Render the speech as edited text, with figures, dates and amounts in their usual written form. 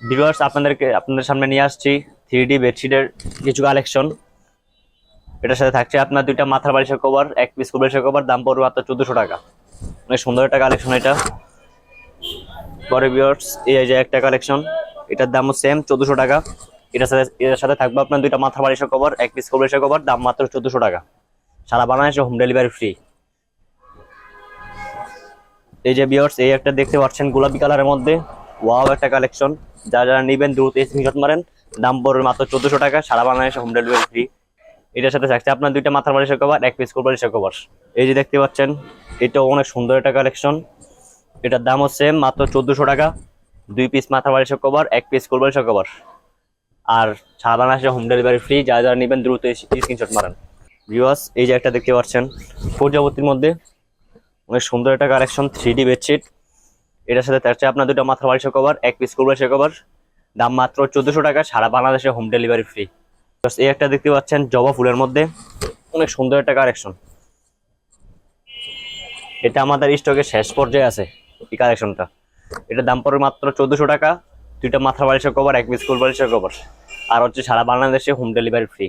Viewers, আপনাদের সামনে নিয়ে আসছি 3D বেডশিটের কিছু কালেকশন। এটার সাথে থাকছে আপনার দুইটা মাথার বালিশের কভার, এক পিস বালিশের কভার, দাম পড়বে মাত্র 1400 টাকা। অনেক সুন্দর একটা কালেকশন এটা। পরে ভিউয়ার্স, এই যে একটা কালেকশন, এটার দামও সেম 1400 টাকা। এটার সাথে থাকবে আপনার দুইটা মাথার বালিশের কভার, এক পিস বালিশের কভার, দাম মাত্র 1400 টাকা। সারা বাংলাদেশে হোম ডেলিভারি ফ্রি। এই যে ভিউয়ার্স, এই একটা দেখতে পাচ্ছেন গোলাপি কালারের মধ্যে, ওয়াও একটা কালেকশন। যারা নিবেন দ্রুত স্ক্রিনশট মারেন, দাম পড়বে মাত্র 1400 টাকা, সারা বাংলাদেশে হোম ডেলিভারি ফ্রি। এটার সাথে থাকছে আপনার দুইটা মাথার বালিশের কভার, এক পিস বালিশের কভার। এই যে দেখতে পাচ্ছেন, এটাও অনেক সুন্দর একটা কালেকশন। এটার দামও সেম, মাত্র 1400 টাকা। দুই পিস মাথার বালিশের কভার, এক পিস বালিশের কভার। আর সারা বাংলাদেশে হোম ডেলিভারি ফ্রি। যারা যারা নেবেন দ্রুত স্ক্রিনশট মারেন। ভিউয়ার্স, এই যে একটা দেখতে পাচ্ছেন প্রজাপতির মধ্যে অনেক সুন্দর একটা কালেকশন, 3D বেডশিট। এটার সাথে থাকছে আপনার দুটো মাথার বালিশের কভার, এক পিস বালিশের কভার, দাম মাত্র 1400 টাকা, সারা বাংলাদেশে হোম ডেলিভারি ফ্রি। এই একটা দেখতে পাচ্ছেন জবা ফুলের মধ্যে অনেক সুন্দর একটা কালেকশন। এটা আমাদের স্টকে শেষ পর্যায়ে আছে এই কালেকশনটা। এটার দাম পড়বে মাত্র 1400 টাকা। দুইটা মাথার বালিশের কভার, এক পিস বালিশের কভার, আর হচ্ছে সারা বাংলাদেশে হোম ডেলিভারি ফ্রি।